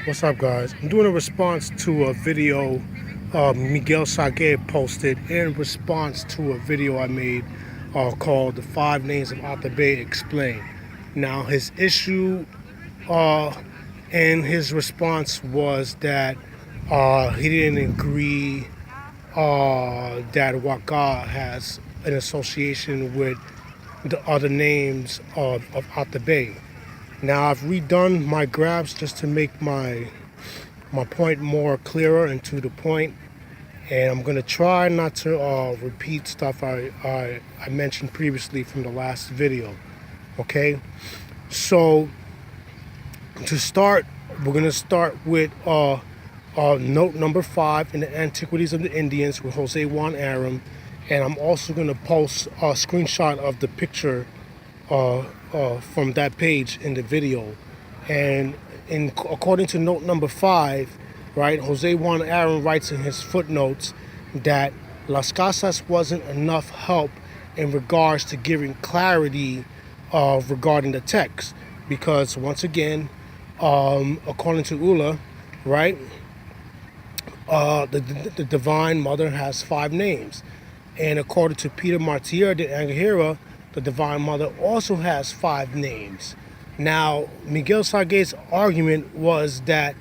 What's up, guys? I'm doing a response to a video Miguel Sague posted in response to a video I made called "The Five Names of Atabey Explained." Now, his issue in his response was that he didn't agree that Guakar has an association with the other names of Atabey. Now, I've redone my graphs just to make my point more clearer and to the point, and I'm gonna try not to repeat stuff I mentioned previously from the last video. Okay, so to start, we're gonna start with note number 5 in the Antiquities of the Indians with Jose Juan Arrom, and I'm also gonna post a screenshot of the picture from that page in the video. And according to note number 5, right, Jose Juan Arrom writes in his footnotes that Las Casas wasn't enough help in regards to giving clarity regarding the text, because once again, according to Ula, right, the Divine Mother has 5 names, and according to Peter Martyr de Angahira, the Divine Mother also has 5 names. Now, Miguel Sague's argument was that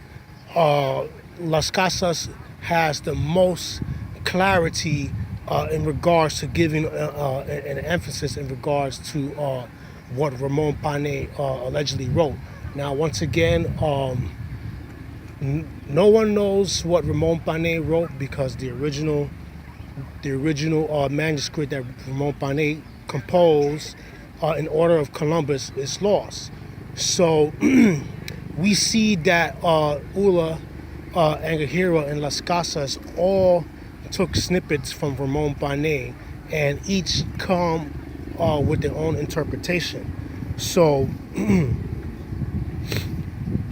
Las Casas has the most clarity in regards to giving an emphasis in regards to what Ramon Pane allegedly wrote. Now, once again, no one knows what Ramon Pane wrote, because the original manuscript that Ramon Pane composed in order of Columbus is lost. So we see that Ula, Angahira, and Las Casas all took snippets from Ramon Pane, and each come with their own interpretation. So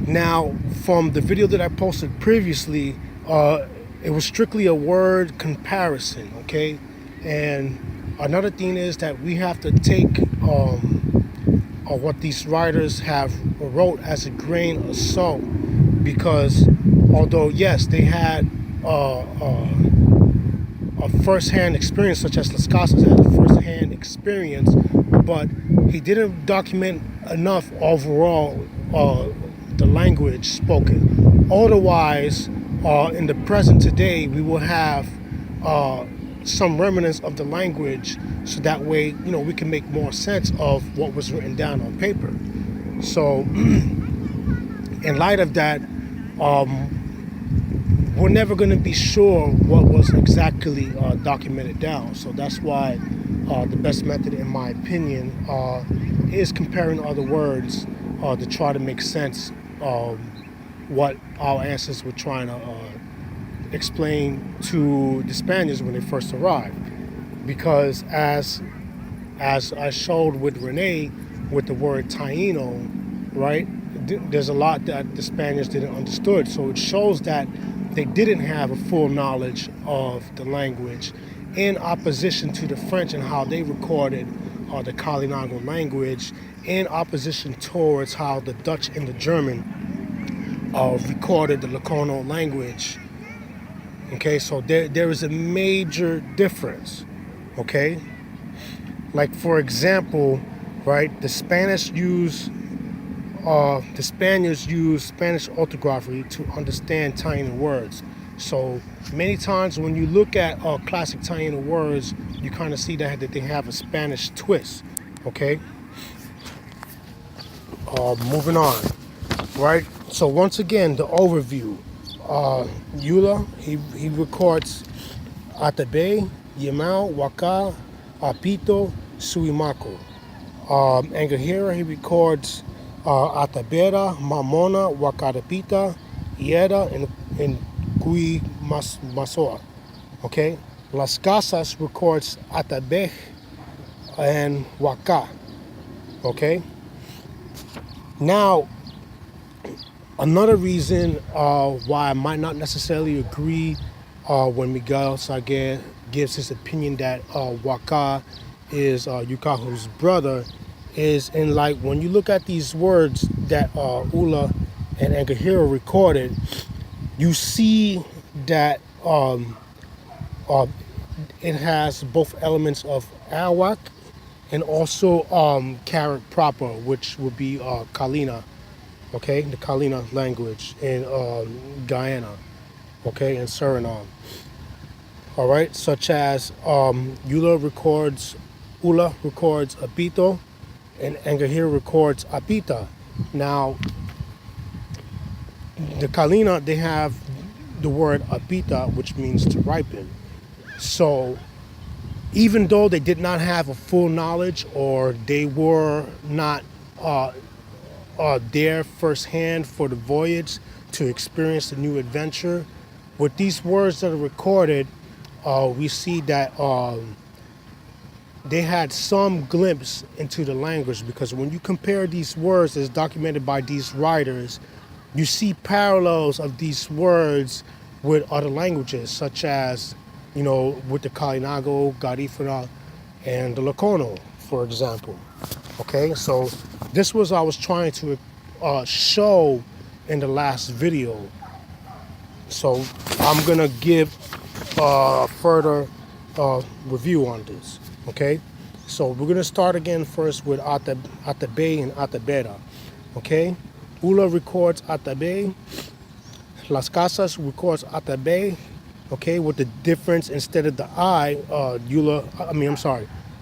now, from the video that I posted previously, it was strictly a word comparison, okay? And another thing is that we have to take what these writers have wrote as a grain of salt, because although yes, they had a first-hand experience, such as Las Casas had a first-hand experience, but he didn't document enough overall the language spoken. Otherwise, in the present today, we will have some remnants of the language, so that way, we can make more sense of what was written down on paper. So in light of that, we're never going to be sure what was exactly documented down. So that's why the best method, in my opinion, is comparing other words to try to make sense of what our ancestors were trying to explain to the Spaniards when they first arrived. Because as I showed with Renee with the word Taino, right, there's a lot that the Spaniards didn't understood. So it shows that they didn't have a full knowledge of the language, in opposition to the French and how they recorded the Kalinago language, in opposition towards how the Dutch and the German recorded the Lacono language. Okay, so there is a major difference. Okay, like for example, right, the Spaniards use Spanish orthography to understand Taino words. So many times when you look at classic Taino words, you kind of see that they have a Spanish twist. Okay, moving on, right? So once again, the overview. Yula, he records Atabey, Yamau, Guakar, Apito, Suimako. Angahira, he records Atabera, Mamona, Wakarapita, Ieda, and Gui Masoa. Okay? Las Casas records Atabej and Guakar. Okay? Now, another reason why I might not necessarily agree when Miguel Sague gives his opinion that Guakar is Yokahu's brother is in, like, when you look at these words that Ula and Angahira recorded, you see that it has both elements of Arawak and also Carib proper, which would be Kalina, okay, the Kalina language in Guyana, okay, and Suriname. All right, such as Ula records Apito, and Angahira records Apita. Now, the Kalina, they have the word Apita, which means to ripen. So, even though they did not have a full knowledge, or they were not there firsthand for the voyage to experience the new adventure, with these words that are recorded, we see that they had some glimpse into the language, because when you compare these words as documented by these writers, you see parallels of these words with other languages, such as, with the Kalinago, Garifuna, and the Lakono, for example. Okay, so this was I was trying to show in the last video. So I'm gonna give further review on this. Okay, so we're gonna start again first with Atabey and Atabera. Okay, Ula records Atabey, Las Casas records Atabey. Okay, with the difference, instead of the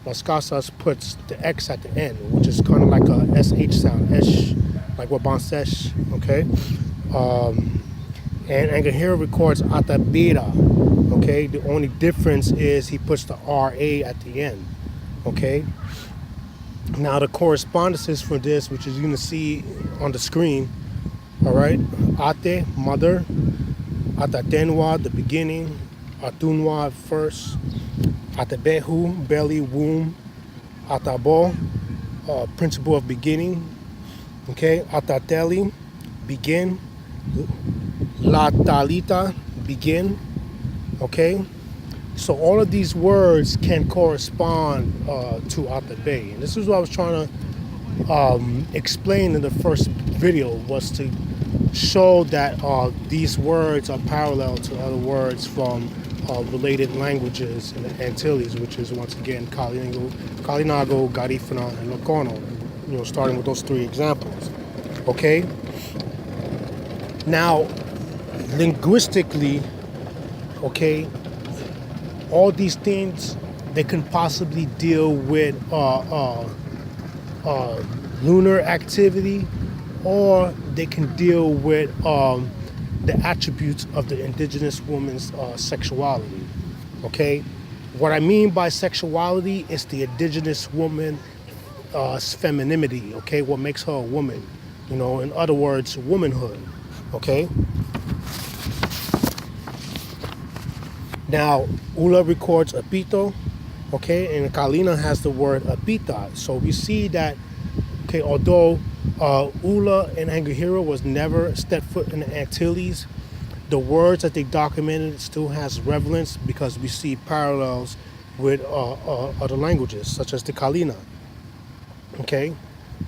Las Casas puts the X at the end, which is kind of like a SH sound, Esh, like Waban Sesh, okay? And Angahira records Atabera, okay? The only difference is he puts the RA at the end, okay? Now the correspondences for this, which is you're gonna see on the screen, all right? Ate, mother. Atatenwa, the beginning. Atunwa, first. Atabehu, belly, womb. Atabo, principle of beginning. Okay, Atateli, begin. La Talita, begin. Okay, so all of these words can correspond to Atabey. And this is what I was trying to explain in the first video, was to show that these words are parallel to other words from related languages in the Antilles, which is once again Kalinago, Garifuna, and Lakono. Starting with those three examples. Okay. Now, linguistically, okay, all these things, they can possibly deal with lunar activity, or they can deal with the attributes of the indigenous woman's sexuality. Okay, what I mean by sexuality is the indigenous woman's femininity. Okay, what makes her a woman? In other words, womanhood. Okay. Now, Ula records Apito, okay, and Kalina has the word Apita. So we see that, okay, although Ula and Angahira was never stepped foot in the Antilles, the words that they documented still has relevance, because we see parallels with other languages, such as the Kalina. Okay,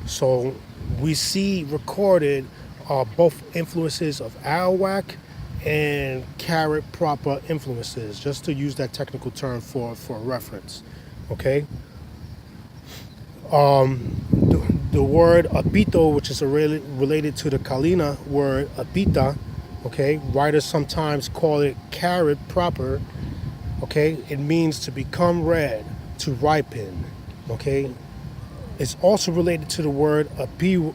so we see recorded both influences of Arawak and Carib proper influences, just to use that technical term for reference. Okay. The word apito, which is related to the Kalina word apita, okay, writers sometimes call it Carib proper. Okay, it means to become red, to ripen. Okay, it's also related to the word apito,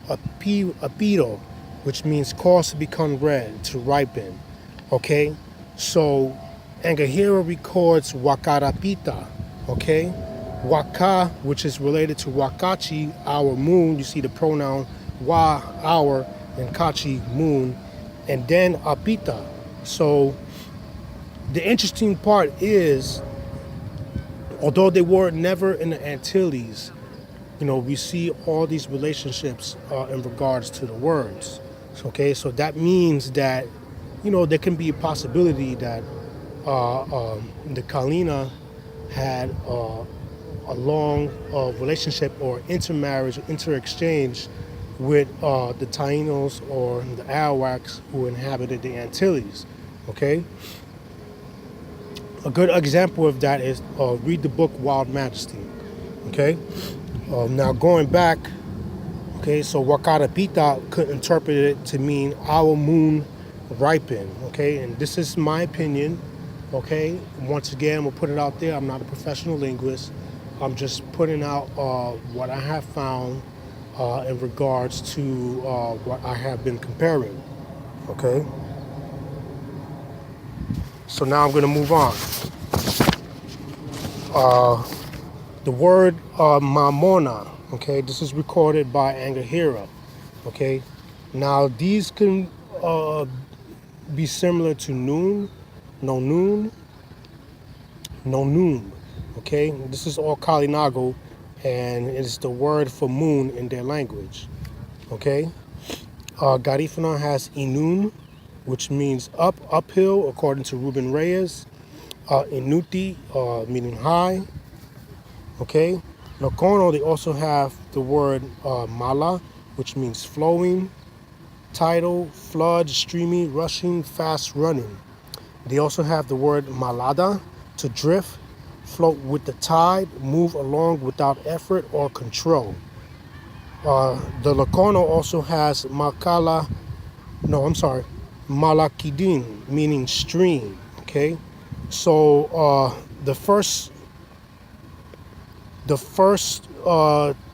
which means cause to become red, to ripen. Okay, so Angahira records Wakarapita. Okay, Waka, which is related to Wakachi, our moon. You see the pronoun Wa, our, and Kachi, moon, and then Apita. So the interesting part is, although they were never in the Antilles, we see all these relationships in regards to the words. Okay, so that means that, there can be a possibility that the Kalina had a long relationship or intermarriage, inter-exchange with the Tainos or the Arawaks who inhabited the Antilles. Okay, a good example of that is read the book Wild Majesty. Okay, now going back. Okay, so Wakara Pita could interpret it to mean our moon ripen. Okay, and this is my opinion. Okay, once again, we'll put it out there. I'm not a professional linguist. I'm just putting out what I have found in regards to what I have been comparing. Okay, so now I'm going to move on. The word mamona. Okay, this is recorded by Angahira. Okay, now these can be similar to noon, no noon, no noon. Okay, this is all Kalinago, and it's the word for moon in their language. Okay, Garifuna has inun, which means up, uphill, according to Ruben Reyes. Inuti, meaning high. Okay. Lokono, they also have the word mala, which means flowing, tidal, flood, streamy, rushing, fast running. They also have the word malada, to drift, float with the tide, move along without effort or control. The Lokono also has malakidin, meaning stream. Okay, so the first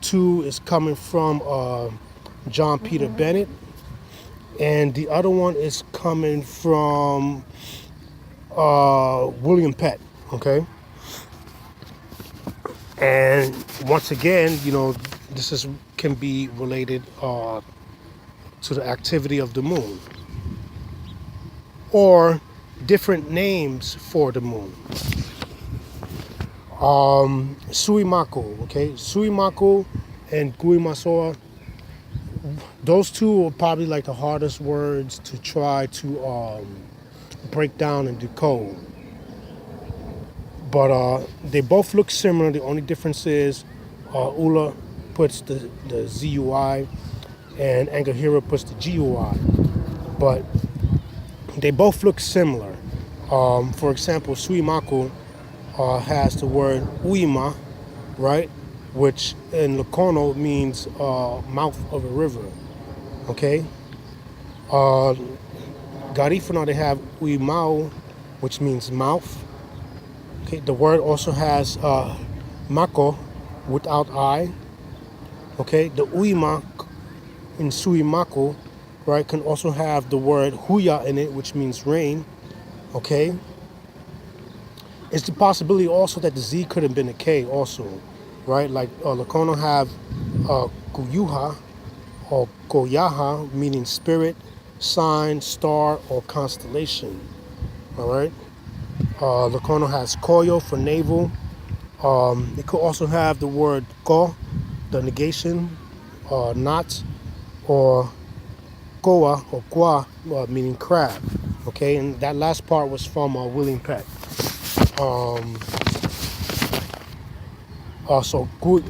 two is coming from John Peter Bennett, and the other one is coming from William Pett. Okay, and once again, this can be related to the activity of the moon or different names for the moon. Suimako, okay? Suimako and Guimasoa, those two are probably like the hardest words to try to break down and decode. But they both look similar. The only difference is Ula puts the ZUI and Angahira puts the GUI. But they both look similar. For example, Suimako has the word uima, right, which in Lokono means mouth of a river. Okay. Garifuna, they have uimao, which means mouth. Okay. The word also has mako, without eye. Okay. The uima in Suimako, right, can also have the word huya in it, which means rain. Okay. It's the possibility also that the Z could have been a K also, right? Like Lokono have Kuyuha or Koyaha, meaning spirit, sign, star, or constellation, all right? Lokono has Koyo for navel. It could also have the word Ko, the negation, not, or Koa or Kwa, meaning crab, okay? And that last part was from William Peck. So Gui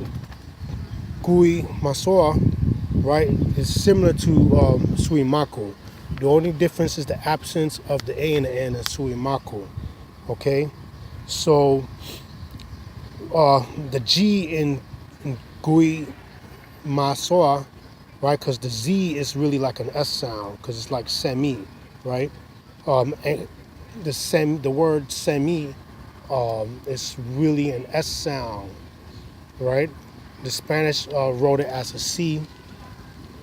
Masoa, right, is similar to Suimako. The only difference is the absence of the A and the N in Suimako. Okay, so the G in Gui Masoa, right, because the Z is really like an S sound, because it's like semi, right? And the word semi is really an S sound, right? The Spanish wrote it as a C,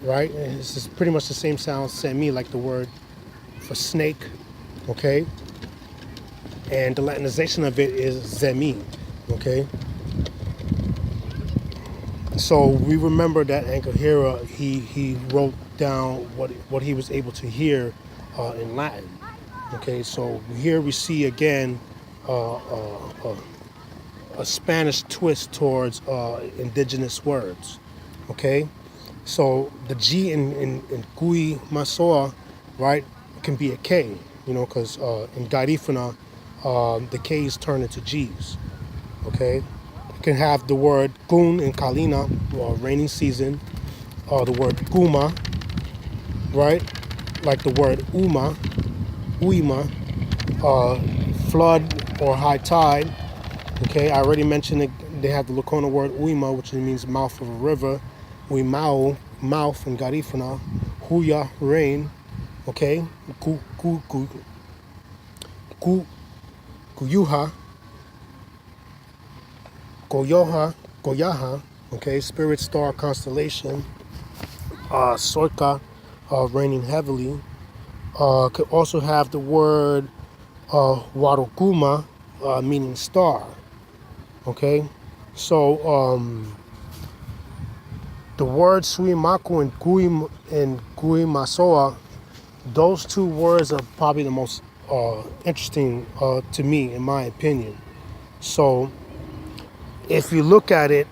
right? And it's just pretty much the same sound, semi, like the word for snake, okay? And the Latinization of it is zemi, okay? So we remember that Angahira, he wrote down what he was able to hear in Latin. Okay, so here we see again a Spanish twist towards indigenous words. Okay, so the G in Gui Masoa, right, can be a K, because in Garifuna, the K's turn into G's. Okay, it can have the word Gun in Kalina, or rainy season. the word guma, right? Like the word uima, flood or high tide. Okay, I already mentioned that they have the Lakona word uima, which means mouth of a river. Uimao, mouth in Garifuna. Huya, rain. Okay, Guyuha, Goyaha. Okay, spirit, star, constellation. Sorka, raining heavily. Could also have the word Warokuma, meaning star. Okay, so the word Suimaku and Guimasoa, those two words are probably the most interesting to me, in my opinion. So if you look at it,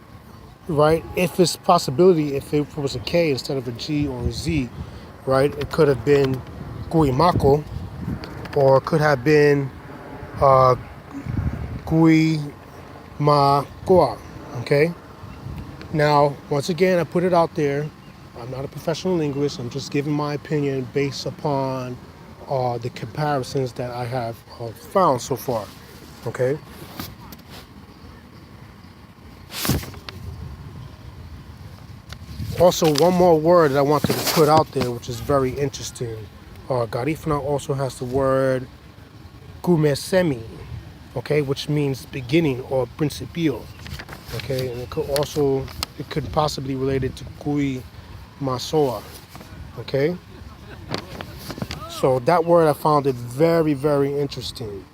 right, if it's possibility, if it was a K instead of a G or a Z, right, it could have been Guimako, or it could have been Guimakoa, okay? Now, once again, I put it out there. I'm not a professional linguist. I'm just giving my opinion based upon the comparisons that I have found so far, okay? Also, one more word that I wanted to put out there, which is very interesting. Garifuna also has the word Kumesemi, okay, which means beginning or principio, okay, and it could possibly relate it to Kui Masoa, okay. So that word, I found it very, very interesting.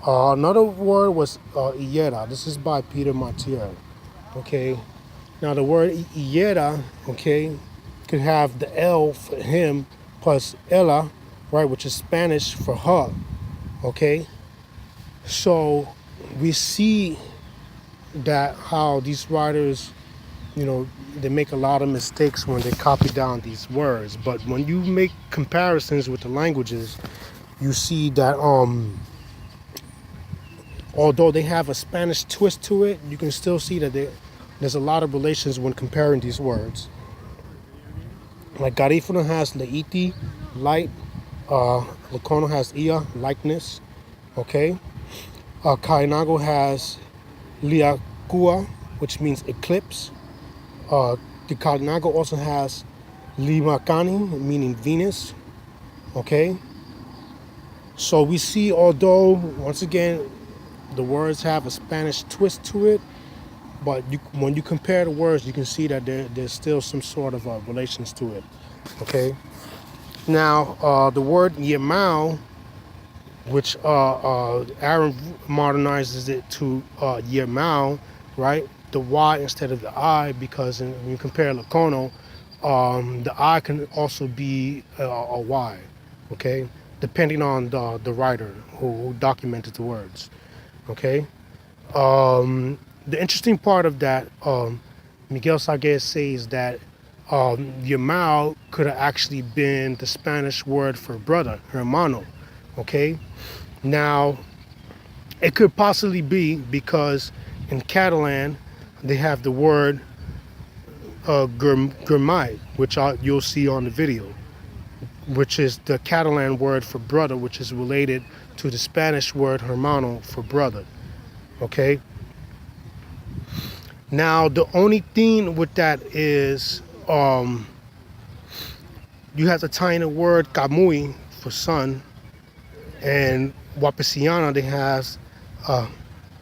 Another word was Iera. This is by Peter Martier, okay. Now the word Iera, okay, could have the L for him plus Ella, right, which is Spanish for her, okay. So we see that how these writers, they make a lot of mistakes when they copy down these words. But when you make comparisons with the languages, you see that although they have a Spanish twist to it, you can still see that there's a lot of relations when comparing these words. Like Garifuna has Leiti, light. Lakono has Ia, likeness. Okay. Kainago has Liakua, which means eclipse. The Kainago also has Limakani, meaning Venus. Okay. So we see, although, once again, the words have a Spanish twist to it, but when you compare the words, you can see that there's still some sort of relations to it. Okay. Now, the word Yemao, which Aaron modernizes it to Yemao, right? The Y instead of the I, because when you compare Lakono, the I can also be a Y, okay? Depending on the writer who documented the words, okay? The interesting part of that, Miguel Sague says that Yemao could have actually been the Spanish word for brother, hermano, okay? Now, it could possibly be because in Catalan, they have the word germai, which you'll see on the video, which is the Catalan word for brother, which is related to the Spanish word hermano for brother, okay? Now, the only thing with that is you have the Taino word kamui for son, and Wapisiana, they has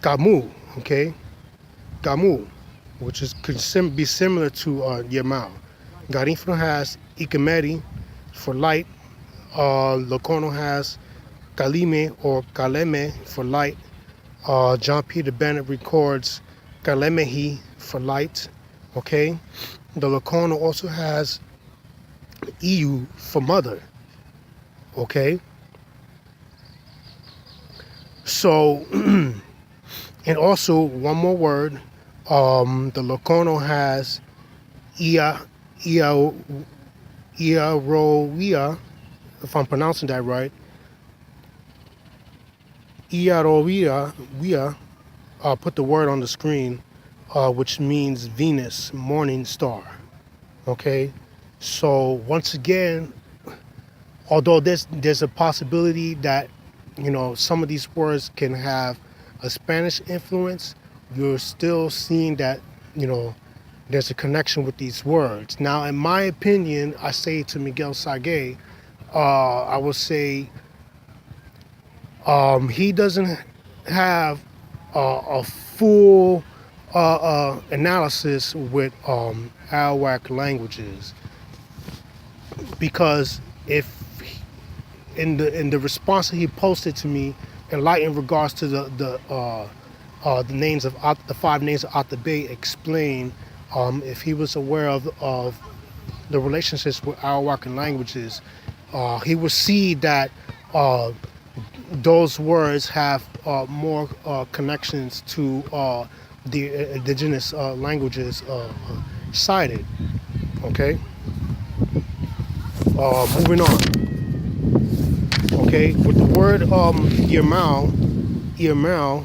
kamu, okay? Kamu, which could be similar to Yemao. Garifuna has Ikameri for light. Locono has Kalime or Kaleme for light. John Peter Bennett records Kalemehi for light, okay? The Locono also has Iu for mother, okay? So, and also one more word, the Locono has Iaroia, if I'm pronouncing that right, Iaroia, I'll put the word on the screen, which means Venus, morning star, Okay, so once again, although there's a possibility that, you know, some of these words can have a Spanish influence, you're still seeing that, you know, there's a connection with these words. Now, in my opinion, I say to Miguel Sague, I would say he doesn't have a full analysis with Arawak languages, because if in the response that he posted to me, in regards to the names of the 5 names of Atabey, explain if he was aware of the relationships with Arawakan languages, he would see that those words have more connections to the indigenous languages cited. Okay, moving on. Okay, with the word Irmao,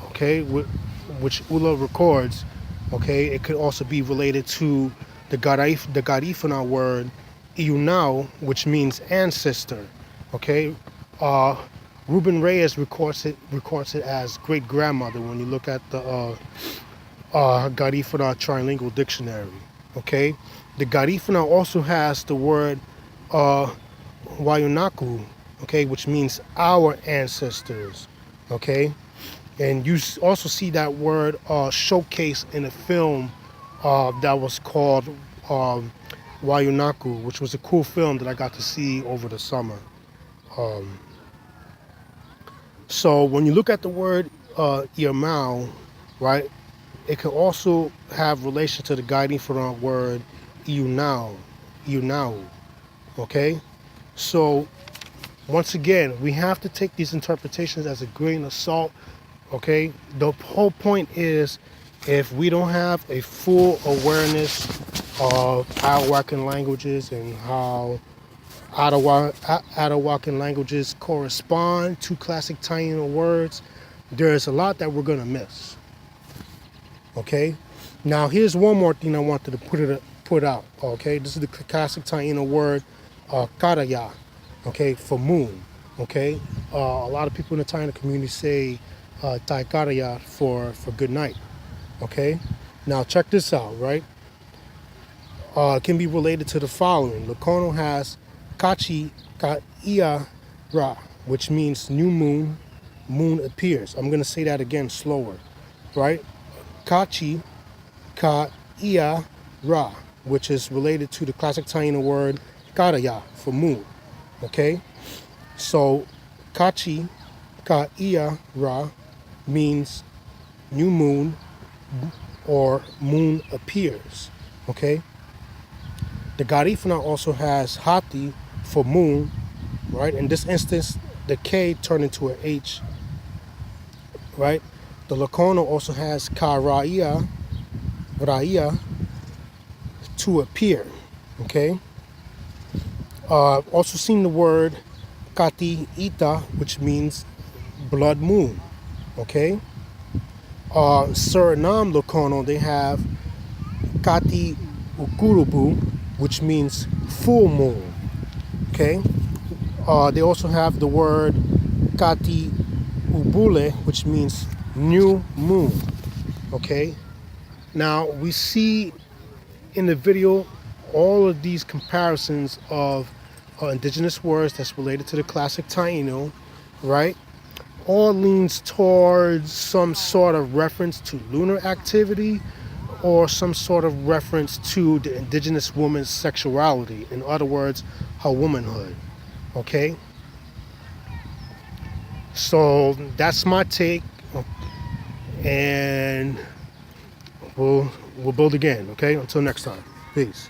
okay, which Ula records, okay, it could also be related to the Garifuna word Iunao, which means ancestor. Okay, Ruben Reyes records it as great grandmother when you look at the Garifuna trilingual dictionary. Okay, the Garifuna also has the word Wayunaku, okay, which means our ancestors. Okay, and you also see that word showcased in a film that was called Wayunaku, which was a cool film that I got to see over the summer. So when you look at the word Irmao, right, it can also have relation to the guiding for the word Iunao, okay? So once again, we have to take these interpretations as a grain of salt, okay? The whole point is, if we don't have a full awareness of Arawakan languages and how Arawakan languages correspond to classic Taino words, there's a lot that we're going to miss. Okay? Now, here's one more thing I wanted to put out. Okay? This is the classic Taino word, karaya, okay, for moon. Okay? A lot of people in the Taino community say tai karaya for good night. Okay? Now, check this out, right? It can be related to the following. Lokono has Kachi ka ia ra, which means new moon, moon appears. I'm going to say that again slower, right? Kachi ka ia ra, which is related to the classic Taino word karaya for moon. Okay, so Kachi ka ia ra means new moon or moon appears. Okay, the Garifuna also has Hati for moon, right? In this instance, the K turned into an H, right? The Lokono also has Raia, to appear, okay? Also seen the word Kati Ita, which means blood moon, okay? Suriname Lokono, they have Kati Ukurubu, which means full moon. Okay. They also have the word Kati Ubule, which means new moon. Okay. Now we see in the video all of these comparisons of indigenous words that's related to the classic Taino, right? All leans towards some sort of reference to lunar activity or some sort of reference to the indigenous woman's sexuality. In other words, her womanhood. Okay? So that's my take. And we'll build again, okay? Until next time. Peace.